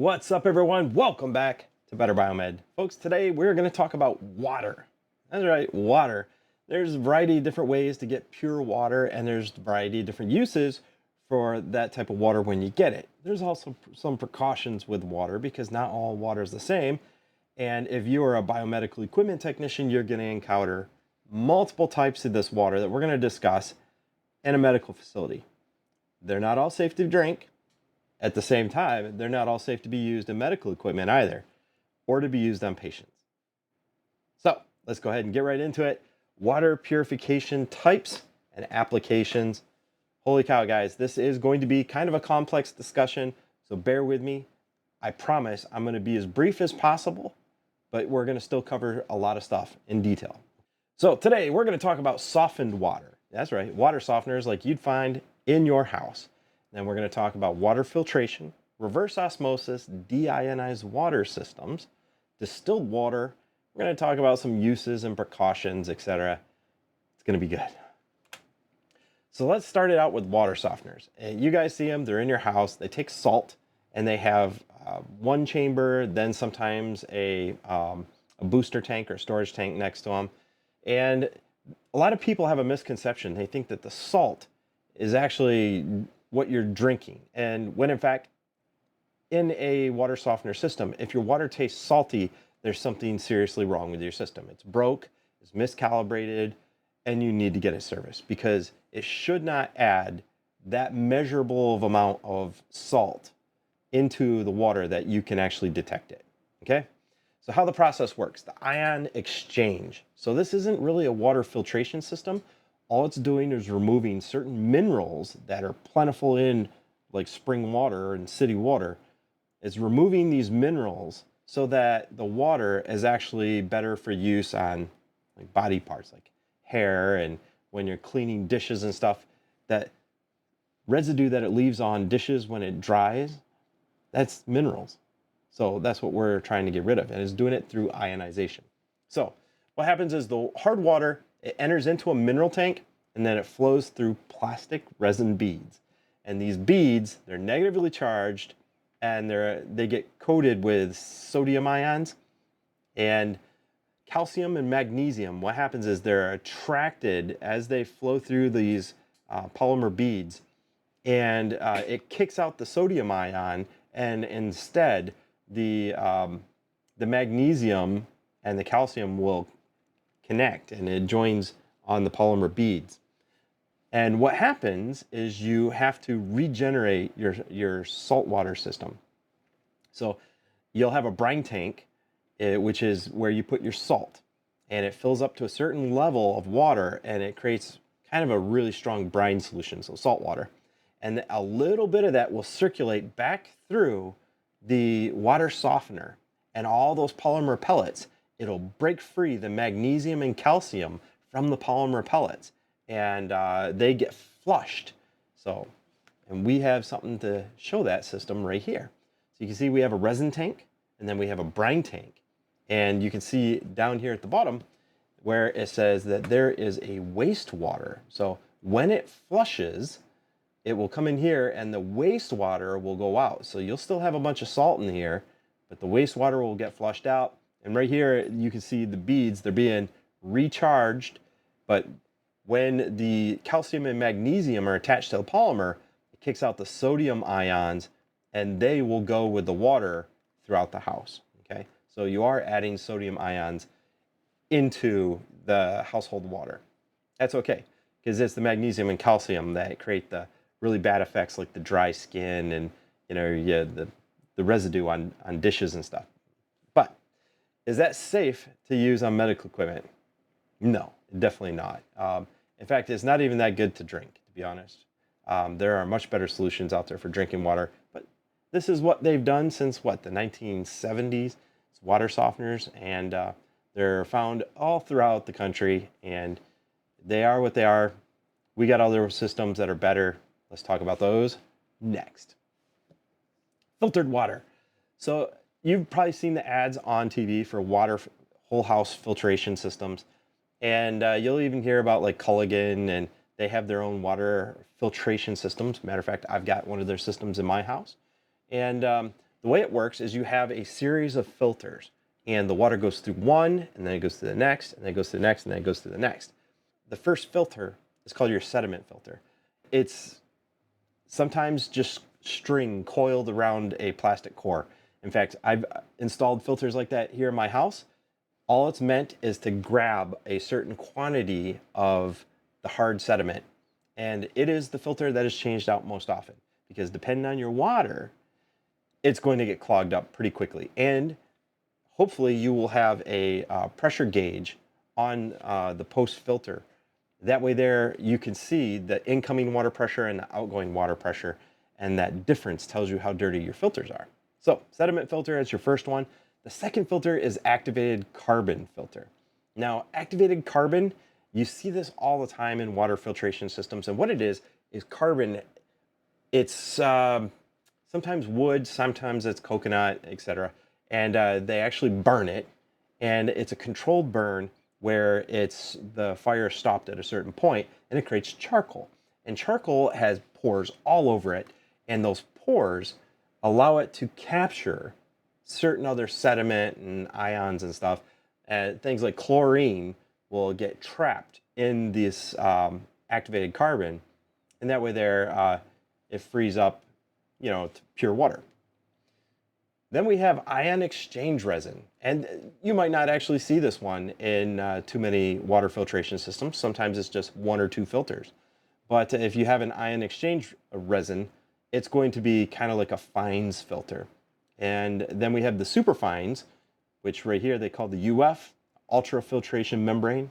What's up, everyone? Welcome back to Better Biomed. Folks, today we're going to talk about water. That's right, water. There's a variety of different ways to get pure water, and there's a variety of different uses for that type of water when you get it. There's also some precautions with water because not all water is the same. And if you are a biomedical equipment technician, you're going to encounter multiple types of this water that we're going to discuss in a medical facility. They're not all safe to drink. At the same time, they're not all safe to be used in medical equipment either, or to be used on patients. So let's go ahead and get right into it. Water purification types and applications. Holy cow, guys, this is going to be kind of a complex discussion, so bear with me. I promise I'm going to be as brief as possible, but we're going to still cover a lot of stuff in detail. So today we're going to talk about softened water. That's right, water softeners like you'd find in your house. Then we're going to talk about water filtration, reverse osmosis, deionized water systems, distilled water. We're going to talk about some uses and precautions, etc. It's going to be good. So let's start it out with water softeners. You guys see them, they're in your house. They take salt and they have one chamber, then sometimes a booster tank or storage tank next to them. And a lot of people have a misconception. They think that the salt is actually what you're drinking. And when in fact, in a water softener system, if your water tastes salty, there's something seriously wrong with your system. It's broke, it's miscalibrated, and you need to get it serviced because it should not add that measurable of amount of salt into the water that you can actually detect it, okay? So how the process works, the ion exchange. So this isn't really a water filtration system. All it's doing is removing certain minerals that are plentiful in like spring water and city water. It's removing these minerals so that the water is actually better for use on like body parts like hair, and when you're cleaning dishes and stuff, that residue that it leaves on dishes when it dries, that's minerals. So that's what we're trying to get rid of, and it's doing it through ionization. So what happens is the hard water, it enters into a mineral tank and then it flows through plastic resin beads. And these beads, they're negatively charged and they get coated with sodium ions and calcium and magnesium. What happens is they're attracted as they flow through these polymer beads, and it kicks out the sodium ion, and instead the magnesium and the calcium will connect and it joins on the polymer beads. And what happens is you have to regenerate your saltwater system. So you'll have a brine tank, which is where you put your salt, and it fills up to a certain level of water and it creates kind of a really strong brine solution, so salt water. And a little bit of that will circulate back through the water softener, and all those polymer pellets, it'll break free the magnesium and calcium from the polymer pellets, and they get flushed. So, and we have something to show that system right here. So you can see we have a resin tank, and then we have a brine tank. And you can see down here at the bottom where it says that there is a wastewater. So when it flushes, it will come in here and the wastewater will go out. So you'll still have a bunch of salt in here, but the wastewater will get flushed out. And right here, you can see the beads, they're being recharged. But when the calcium and magnesium are attached to the polymer, it kicks out the sodium ions, and they will go with the water throughout the house, okay? So you are adding sodium ions into the household water. That's okay, because it's the magnesium and calcium that create the really bad effects like the dry skin and the residue on dishes and stuff. But is that safe to use on medical equipment? No, definitely not. In fact, it's not even that good to drink, to be honest. There are much better solutions out there for drinking water, but this is what they've done since the 1970s. It's water softeners, and they're found all throughout the country, and they are what they are. We got other systems that are better. Let's talk about those next. Filtered water. So you've probably seen the ads on TV for water, whole house filtration systems. And you'll even hear about like Culligan, and they have their own water filtration systems. Matter of fact, I've got one of their systems in my house. And The way it works is you have a series of filters, and the water goes through one, and then it goes to the next, and then it goes to the next, and then it goes to the next. The first filter is called your sediment filter. It's sometimes just string coiled around a plastic core. In fact, I've installed filters like that here in my house. All it's meant is to grab a certain quantity of the hard sediment. And it is the filter that is changed out most often, because depending on your water, it's going to get clogged up pretty quickly. And hopefully you will have a pressure gauge on the post filter. That way there you can see the incoming water pressure and the outgoing water pressure, and that difference tells you how dirty your filters are. So sediment filter is your first one. The second filter is activated carbon filter. Now, activated carbon, you see this all the time in water filtration systems. And what it is carbon. It's sometimes wood, sometimes it's coconut, etc. And they actually burn it. And it's a controlled burn where it's the fire stopped at a certain point, and it creates charcoal. And charcoal has pores all over it. And those pores allow it to capture certain other sediment and ions and stuff. Things like chlorine will get trapped in this activated carbon, and that way there it frees up, to pure water. Then we have ion exchange resin, and you might not actually see this one in too many water filtration systems. Sometimes it's just one or two filters. But if you have an ion exchange resin, it's going to be kind of like a fines filter. And then we have the superfines, which right here they call the UF, ultrafiltration membrane.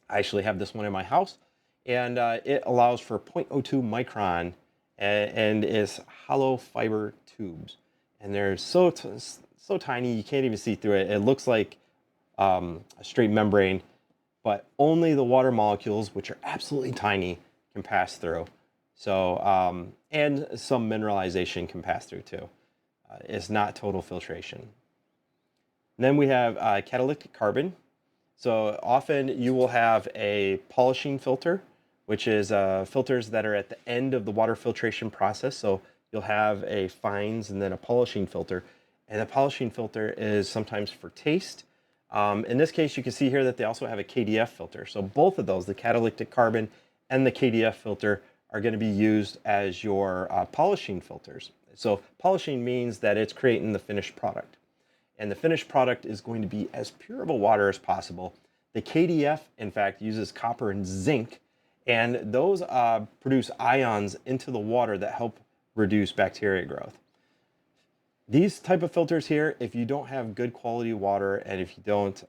I actually have this one in my house, and it allows for 0.02 micron and is hollow fiber tubes. And they're so tiny you can't even see through it. It looks like a straight membrane, but only the water molecules, which are absolutely tiny, can pass through. So, and some mineralization can pass through too. It's not total filtration. And then we have catalytic carbon. So often you will have a polishing filter, which is filters that are at the end of the water filtration process. So you'll have a fines and then a polishing filter. And the polishing filter is sometimes for taste. In this case, you can see here that they also have a KDF filter. So both of those, the catalytic carbon and the KDF filter, are going to be used as your polishing filters. So polishing means that it's creating the finished product. And the finished product is going to be as pure of a water as possible. The KDF, in fact, uses copper and zinc, and those produce ions into the water that help reduce bacteria growth. These type of filters here, if you don't have good quality water and if you don't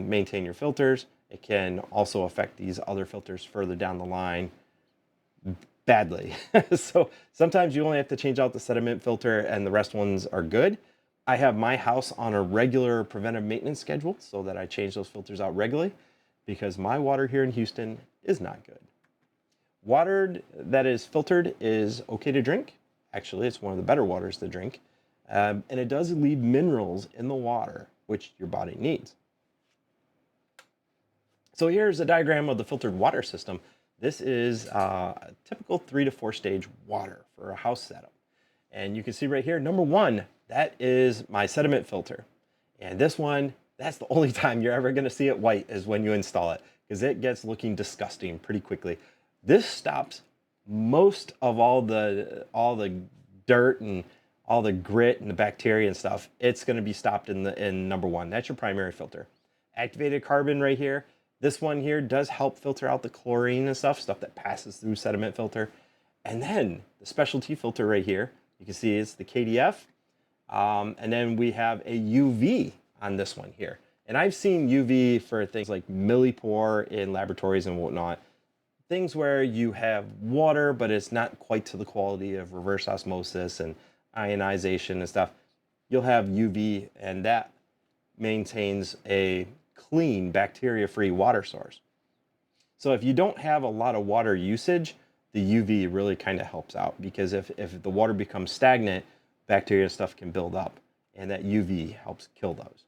maintain your filters, it can also affect these other filters further down the line badly. So sometimes you only have to change out the sediment filter and the rest ones are good. I have my house on a regular preventive maintenance schedule so that I change those filters out regularly, because my water here in Houston is not good. Water that is filtered is okay to drink. Actually, it's one of the better waters to drink. And it does leave minerals in the water, which your body needs. So here's a diagram of the filtered water system. This is a typical 3 to 4 stage water for a house setup. And you can see right here, number one, that is my sediment filter. And this one, that's the only time you're ever gonna see it white is when you install it, because it gets looking disgusting pretty quickly. This stops most of all the dirt and all the grit and the bacteria and stuff. It's gonna be stopped in number one. That's your primary filter. Activated carbon right here. This one here does help filter out the chlorine and stuff that passes through sediment filter. And then the specialty filter right here, you can see it's the KDF. And then we have a UV on this one here. And I've seen UV for things like millipore in laboratories and whatnot. Things where you have water, but it's not quite to the quality of reverse osmosis and ionization and stuff. You'll have UV, and that maintains a clean, bacteria-free water source. So if you don't have a lot of water usage, the UV really kind of helps out, because if the water becomes stagnant, bacteria and stuff can build up, and that UV helps kill those.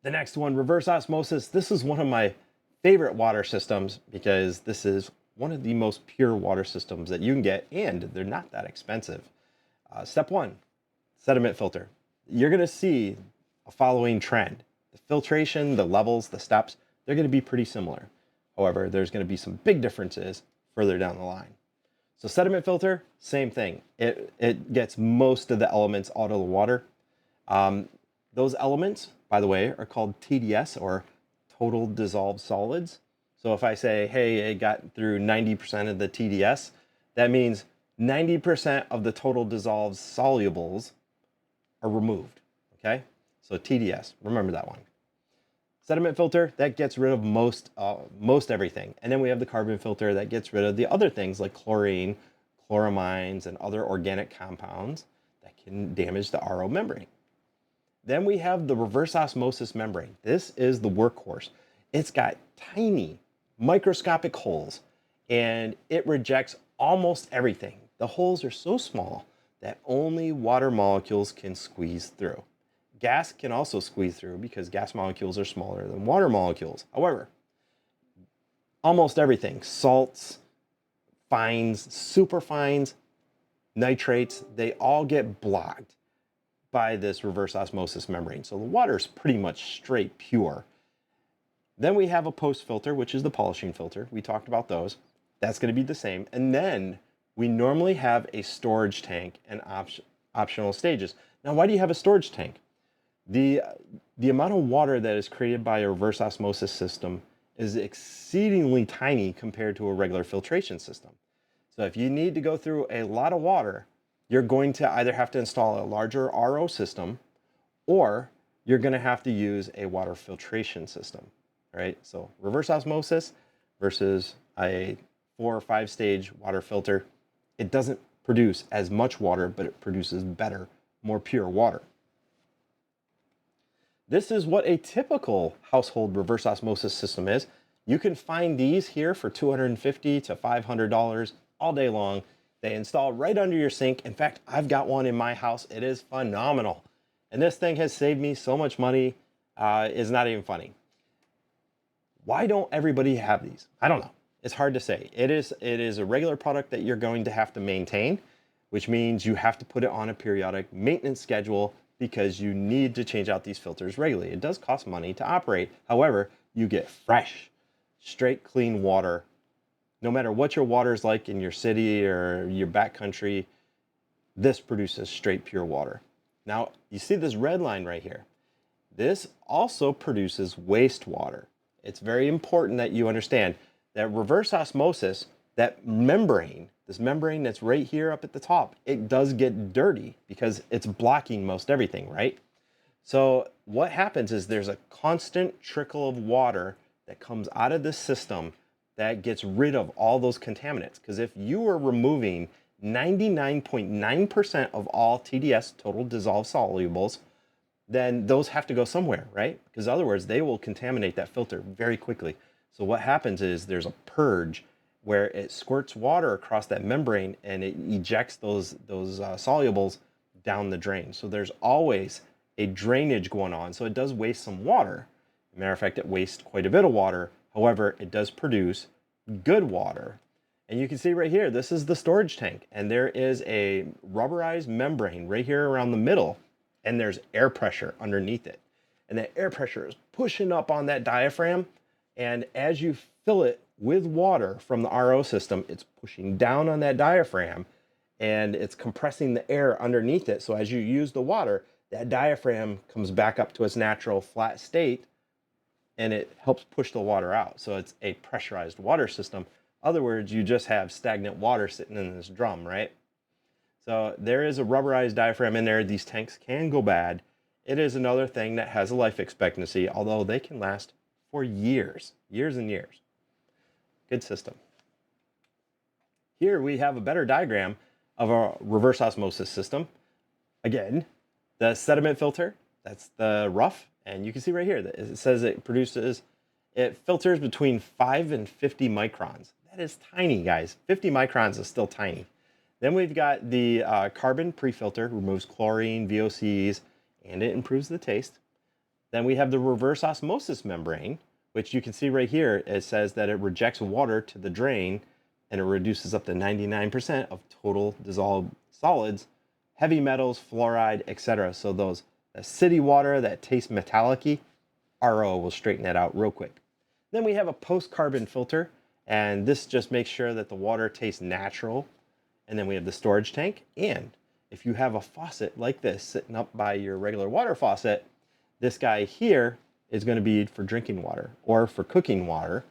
The next one, reverse osmosis. This is one of my favorite water systems because this is one of the most pure water systems that you can get, and they're not that expensive. Step one, sediment filter. You're going to see a following trend. The filtration, the levels, the steps, they're going to be pretty similar. However, there's going to be some big differences further down the line. So sediment filter, same thing. It gets most of the elements out of the water. Those elements, by the way, are called TDS, or total dissolved solids. So if I say, hey, it got through 90% of the TDS, that means 90% of the total dissolved solubles are removed, okay? So TDS, remember that one. Sediment filter, that gets rid of most everything. And then we have the carbon filter that gets rid of the other things like chlorine, chloramines, and other organic compounds that can damage the RO membrane. Then we have the reverse osmosis membrane. This is the workhorse. It's got tiny microscopic holes and it rejects almost everything. The holes are so small that only water molecules can squeeze through. Gas can also squeeze through because gas molecules are smaller than water molecules. However, almost everything, salts, fines, superfines, nitrates, they all get blocked by this reverse osmosis membrane. So the water is pretty much straight pure. Then we have a post filter, which is the polishing filter. We talked about those. That's going to be the same. And then we normally have a storage tank and optional stages. Now, why do you have a storage tank? The amount of water that is created by a reverse osmosis system is exceedingly tiny compared to a regular filtration system. So if you need to go through a lot of water, you're going to either have to install a larger RO system or you're going to have to use a water filtration system, right? So reverse osmosis versus a 4 or 5 stage water filter, it doesn't produce as much water, but it produces better, more pure water. This is what a typical household reverse osmosis system is. You can find these here for $250 to $500 all day long. They install right under your sink. In fact, I've got one in my house. It is phenomenal. And this thing has saved me so much money, it's not even funny. Why don't everybody have these? I don't know. It's hard to say. It is a regular product that you're going to have to maintain, which means you have to put it on a periodic maintenance schedule because you need to change out these filters regularly. It does cost money to operate. However, you get fresh, straight, clean water. No matter what your water is like in your city or your backcountry, this produces straight, pure water. Now, you see this red line right here. This also produces wastewater. It's very important that you understand that reverse osmosis, that membrane, this membrane that's right here up at the top, it does get dirty because it's blocking most everything, right? So what happens is there's a constant trickle of water that comes out of this system that gets rid of all those contaminants. Because if you are removing 99.9% of all TDS, total dissolved solubles, then those have to go somewhere, right? Because otherwise they will contaminate that filter very quickly. So what happens is there's a purge where it squirts water across that membrane and it ejects those solubles down the drain. So there's always a drainage going on. So it does waste some water. As a matter of fact, it wastes quite a bit of water. However, it does produce good water. And you can see right here, this is the storage tank. And there is a rubberized membrane right here around the middle. And there's air pressure underneath it. And that air pressure is pushing up on that diaphragm. And as you fill it with water from the RO system, it's pushing down on that diaphragm and it's compressing the air underneath it. So as you use the water, that diaphragm comes back up to its natural flat state and it helps push the water out. So it's a pressurized water system. In other words, you just have stagnant water sitting in this drum, right? So there is a rubberized diaphragm in there. These tanks can go bad. It is another thing that has a life expectancy, although they can last for years, years and years. Good system. Here we have a better diagram of a reverse osmosis system. Again, the sediment filter, that's the rough. And you can see right here that it says it filters between 5 and 50 microns. That is tiny, guys. 50 microns is still tiny. Then we've got the carbon pre-filter, removes chlorine, VOCs, and it improves the taste. Then we have the reverse osmosis membrane, which you can see right here. It says that it rejects water to the drain and it reduces up to 99% of total dissolved solids heavy metals, fluoride, etc. So those city water that tastes metallic-y, RO will straighten that out real quick. Then we have a post-carbon filter, and this just makes sure that the water tastes natural. And then we have the storage tank. And if you have a faucet like this sitting up by your regular water faucet, this guy here is going to be for drinking water or for cooking water.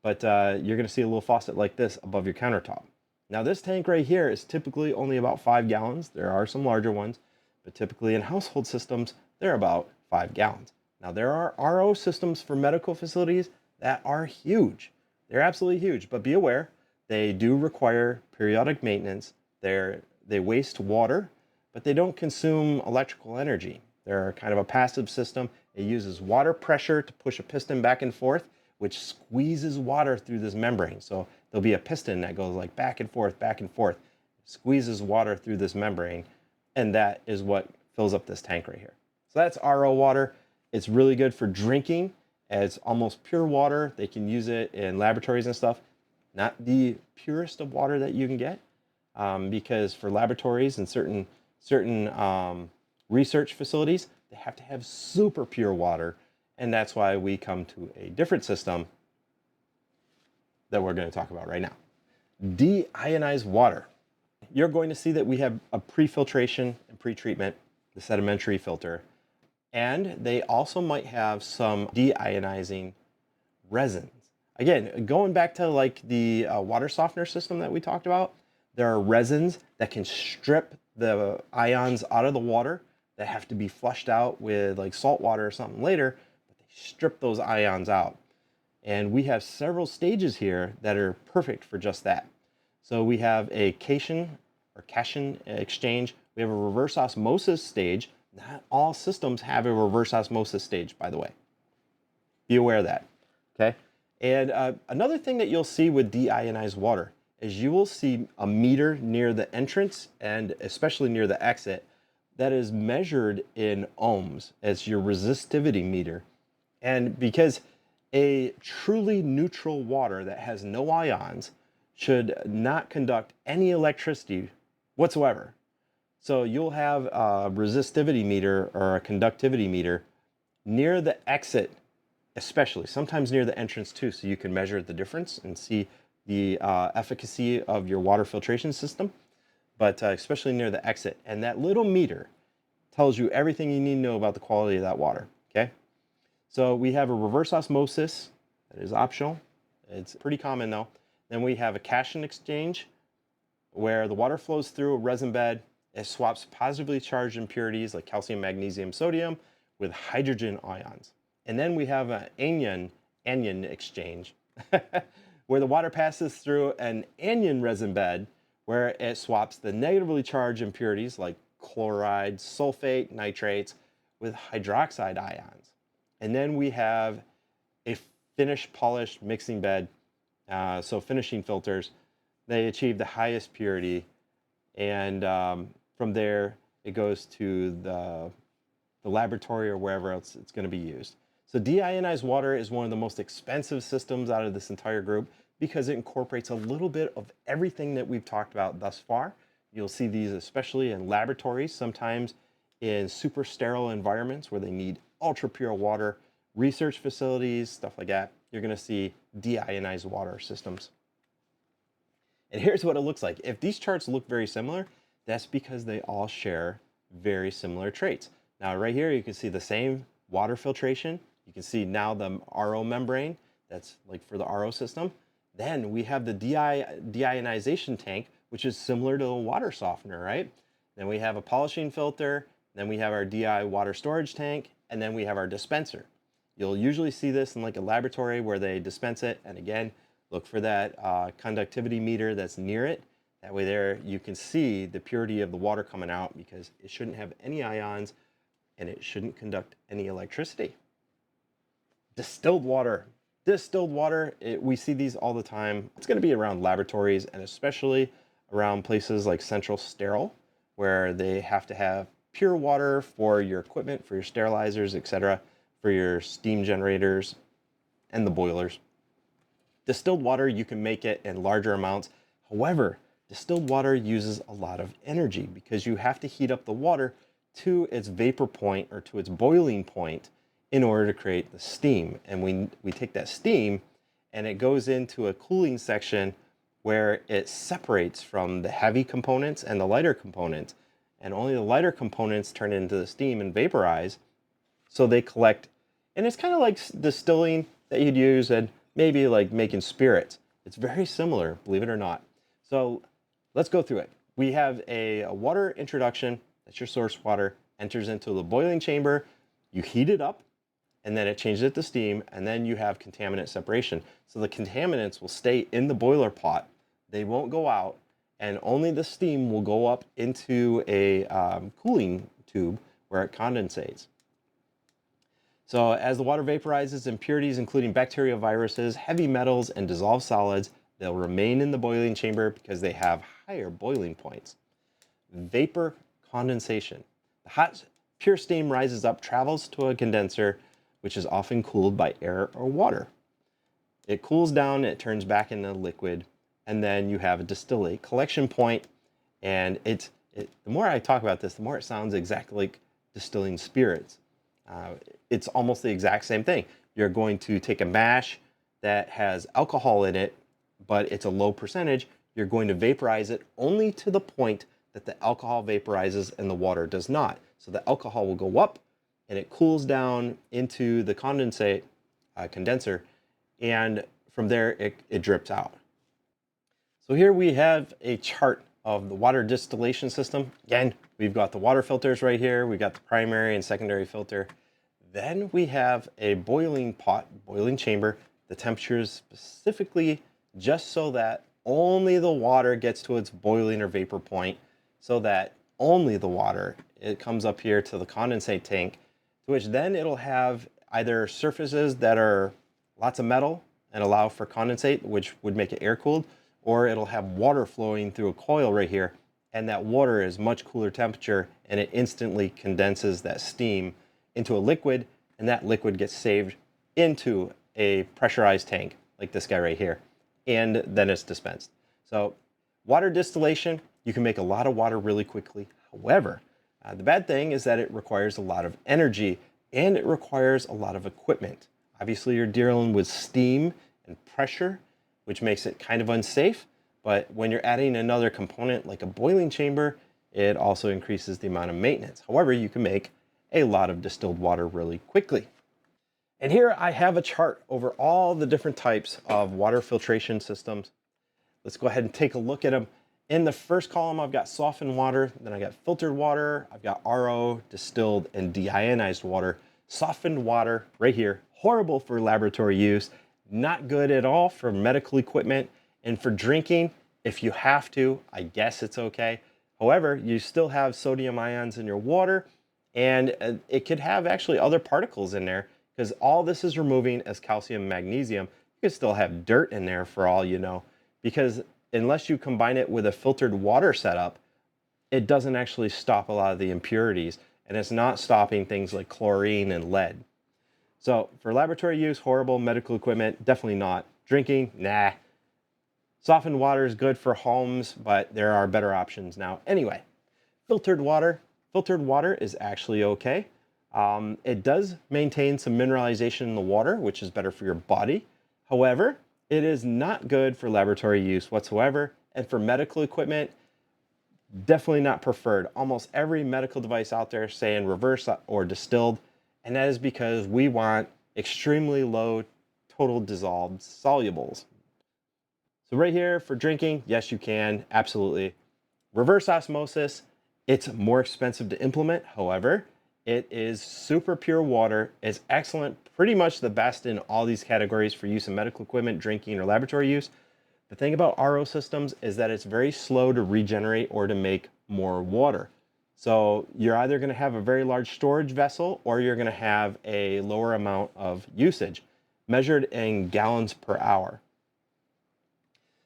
But you're going to see a little faucet like this above your countertop. Now this tank right here is typically only about 5 gallons. There are some larger ones, but typically in household systems, they're about 5 gallons. Now there are RO systems for medical facilities that are huge. They're absolutely huge, but be aware, they do require periodic maintenance. They waste water, but they don't consume electrical energy. They're kind of a passive system. It uses water pressure to push a piston back and forth, which squeezes water through this membrane. So there'll be a piston that goes like back and forth, squeezes water through this membrane, and that is what fills up this tank right here. So that's RO water. It's really good for drinking. It's almost pure water. They can use it in laboratories and stuff. Not the purest of water that you can get, because for laboratories and certain research facilities, they have to have super pure water, and that's why we come to a different system that we're going to talk about right now. DeIonized water. You're going to see that we have a pre-filtration and pre-treatment, the sedimentary filter, and they also might have some deionizing resins. Again, going back to like the water softener system that we talked about, there are resins that can strip the ions out of the water that have to be flushed out with like salt water or something later, but they strip those ions out. And we have several stages here that are perfect for just that. So we have a cation exchange. We have a reverse osmosis stage. Not all systems have a reverse osmosis stage, by the way. Be aware of that, okay? And another thing that you'll see with deionized water is you will see a meter near the entrance and especially near the exit that is measured in ohms as your resistivity meter. And because a truly neutral water that has no ions should not conduct any electricity whatsoever. So you'll have a resistivity meter or a conductivity meter near the exit, especially, sometimes near the entrance too, so you can measure the difference and see the efficacy of your water filtration system, but especially near the exit. And that little meter tells you everything you need to know about the quality of that water, okay? So we have a reverse osmosis that is optional. It's pretty common though. Then we have a cation exchange where the water flows through a resin bed. It swaps positively charged impurities like calcium, magnesium, sodium with hydrogen ions. And then we have an anion exchange where the water passes through an anion resin bed where it swaps the negatively charged impurities like chloride, sulfate, nitrates with hydroxide ions. And then we have a finished polished mixing bed. So finishing filters, they achieve the highest purity. And from there, it goes to the laboratory or wherever else it's going to be used. So deionized water is one of the most expensive systems out of this entire group because it incorporates a little bit of everything that we've talked about thus far. You'll see these especially in laboratories, sometimes in super sterile environments where they need ultra pure water, research facilities, stuff like that. You're going to see deionized water systems. And here's what it looks like. If these charts look very similar, that's because they all share very similar traits. Now right here, you can see the same water filtration. You can see now the RO membrane, that's like for the RO system. Then we have the deionization tank, which is similar to a water softener, right? Then we have a polishing filter, then we have our DI water storage tank, and then we have our dispenser. You'll usually see this in like a laboratory where they dispense it, and again, look for that conductivity meter that's near it. That way there you can see the purity of the water coming out because it shouldn't have any ions and it shouldn't conduct any electricity. Distilled water. Distilled water, we see these all the time. It's going to be around laboratories and especially around places like Central Sterile, where they have to have pure water for your equipment, for your sterilizers, etc., for your steam generators and the boilers. Distilled water, you can make it in larger amounts. However, Distilled water uses a lot of energy because you have to heat up the water to its vapor point or to its boiling point in order to create the steam. And we take that steam and it goes into a cooling section where it separates from the heavy components and the lighter components. And only the lighter components turn into the steam and vaporize. So they collect, and it's kind of like distilling that you'd use and maybe like making spirits. It's very similar, believe it or not. So let's go through it. We have a water introduction. That's your source water, enters into the boiling chamber. You heat it up, and then it changes it to steam, and then you have contaminant separation. So the contaminants will stay in the boiler pot. They won't go out, and only the steam will go up into a cooling tube where it condensates. So as the water vaporizes, impurities including bacteria, viruses, heavy metals, and dissolved solids, they'll remain in the boiling chamber because they have higher boiling points. Vapor condensation. The hot, pure steam rises up, travels to a condenser, which is often cooled by air or water. It cools down, it turns back into liquid, and then you have a distillate collection point. And the more I talk about this, the more it sounds exactly like distilling spirits. It's almost the exact same thing. You're going to take a mash that has alcohol in it, but it's a low percentage. You're going to vaporize it only to the point that the alcohol vaporizes and the water does not. So the alcohol will go up and it cools down into the condenser, and from there it drips out. So here we have a chart of the water distillation system. Again, we've got the water filters right here. We've got the primary and secondary filter. Then we have a boiling pot, boiling chamber. The temperature is specifically just so that only the water gets to its boiling or vapor point, so that only the water, it comes up here to the condensate tank, to which then it'll have either surfaces that are lots of metal and allow for condensate, which would make it air cooled, or it'll have water flowing through a coil right here, and that water is much cooler temperature and it instantly condenses that steam into a liquid, and that liquid gets saved into a pressurized tank like this guy right here, and then it's dispensed. So water distillation, you can make a lot of water really quickly. However, the bad thing is that it requires a lot of energy and it requires a lot of equipment. Obviously you're dealing with steam and pressure, which makes it kind of unsafe. But when you're adding another component like a boiling chamber, it also increases the amount of maintenance. However, you can make a lot of distilled water really quickly. And here I have a chart over all the different types of water filtration systems. Let's go ahead and take a look at them. In the first column, I've got softened water, then I got filtered water, I've got RO, distilled, and deionized water. Softened water right here, horrible for laboratory use, not good at all for medical equipment, and for drinking, if you have to, I guess it's okay. However, you still have sodium ions in your water, and it could have actually other particles in there, because all this is removing is calcium and magnesium. You could still have dirt in there for all you know, because unless you combine it with a filtered water setup, it doesn't actually stop a lot of the impurities, and it's not stopping things like chlorine and lead. So for laboratory use, horrible. Medical equipment, definitely not. Drinking, nah. Softened water is good for homes, but there are better options now. Anyway, filtered water. Filtered water is actually okay. It does maintain some mineralization in the water, which is better for your body. However, it is not good for laboratory use whatsoever. And for medical equipment, definitely not preferred. Almost every medical device out there saying reverse or distilled, and that is because we want extremely low total dissolved solubles. So right here for drinking, yes, you can, absolutely. Reverse osmosis, it's more expensive to implement. However, it is super pure water. It's excellent, pretty much the best in all these categories for use in medical equipment, drinking, or laboratory use. The thing about RO systems is that it's very slow to regenerate or to make more water. So you're either going to have a very large storage vessel or you're going to have a lower amount of usage, measured in gallons per hour.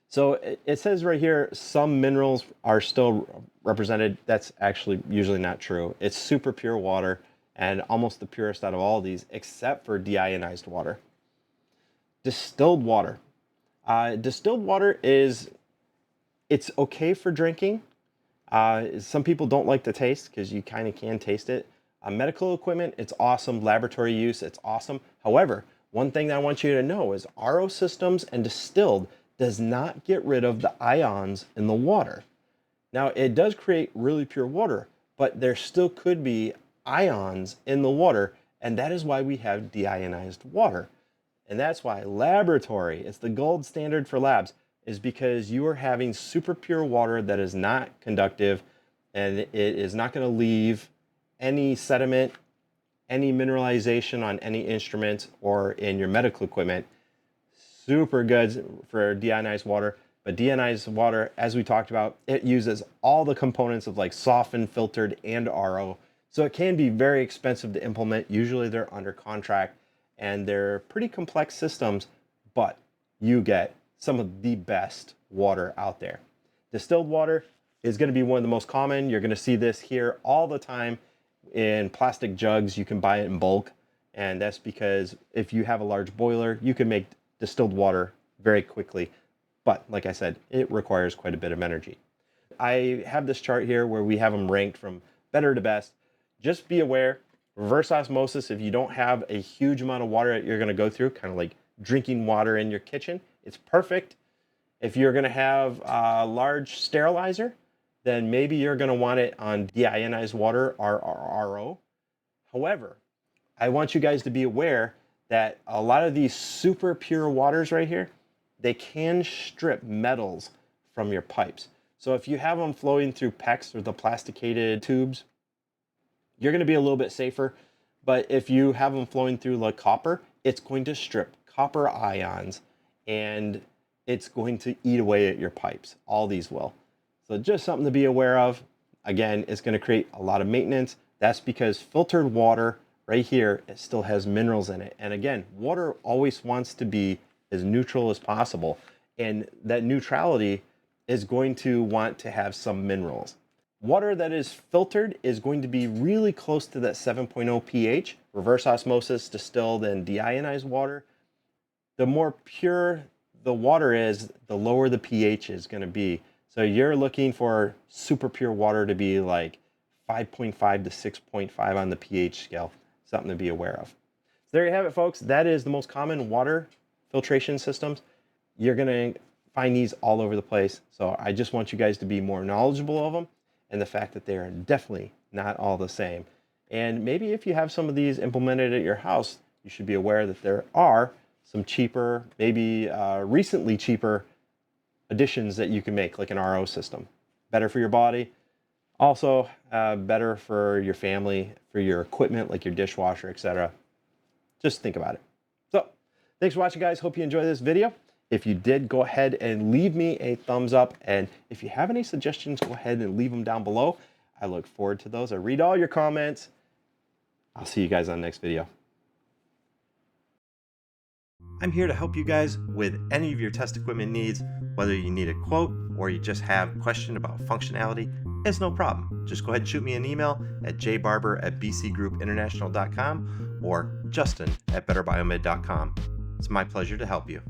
So it says right here, some minerals are still represented. That's actually usually not true. It's super pure water and almost the purest out of all of these, except for deionized water. Distilled water. Distilled water is It's okay for drinking. Some people don't like the taste because you kind of can taste it. Medical equipment, it's awesome. Laboratory use, it's awesome. However, one thing that I want you to know is RO systems and distilled does not get rid of the ions in the water. Now, it does create really pure water, but there still could be ions in the water, and that is why we have deionized water. And that's why laboratory, it's the gold standard for labs, is because you are having super pure water that is not conductive, and it is not going to leave any sediment, any mineralization on any instrument or in your medical equipment. Super good for deionized water. But deionized water, as we talked about, it uses all the components of like softened, filtered, and RO. So it can be very expensive to implement. Usually they're under contract and they're pretty complex systems, but you get some of the best water out there. Distilled water is going to be one of the most common. You're going to see this here all the time in plastic jugs. You can buy it in bulk. And that's because if you have a large boiler, you can make distilled water very quickly. But like I said, it requires quite a bit of energy. I have this chart here where we have them ranked from better to best. Just be aware, reverse osmosis, if you don't have a huge amount of water that you're going to go through, kind of like drinking water in your kitchen, it's perfect. If you're going to have a large sterilizer, then maybe you're going to want it on deionized water or RO. However, I want you guys to be aware that a lot of these super pure waters right here, they can strip metals from your pipes. So if you have them flowing through PEX or the plasticated tubes, you're going to be a little bit safer. But if you have them flowing through like copper, it's going to strip copper ions and it's going to eat away at your pipes. All these will. So just something to be aware of. Again, it's going to create a lot of maintenance. That's because filtered water right here, it still has minerals in it. And again, water always wants to be as neutral as possible. And that neutrality is going to want to have some minerals. Water that is filtered is going to be really close to that 7.0 pH. Reverse osmosis, distilled, and deionized water. The more pure the water is, the lower the pH is going to be. So you're looking for super pure water to be like 5.5 to 6.5 on the pH scale. Something to be aware of. So there you have it, folks. That is the most common water filtration systems. You're going to find these all over the place. So I just want you guys to be more knowledgeable of them and the fact that they are definitely not all the same. And maybe if you have some of these implemented at your house, you should be aware that there are some cheaper, maybe recently cheaper additions that you can make, like an RO system. Better for your body. Also better for your family, for your equipment, like your dishwasher, etc. Just think about it. So thanks for watching, guys. Hope you enjoyed this video. If you did, go ahead and leave me a thumbs up. And if you have any suggestions, go ahead and leave them down below. I look forward to those. I read all your comments. I'll see you guys on the next video. I'm here to help you guys with any of your test equipment needs, whether you need a quote or you just have a question about functionality. It's no problem. Just go ahead and shoot me an email at jbarber@bcgroupinternational.com or justin@betterbiomed.com. It's my pleasure to help you.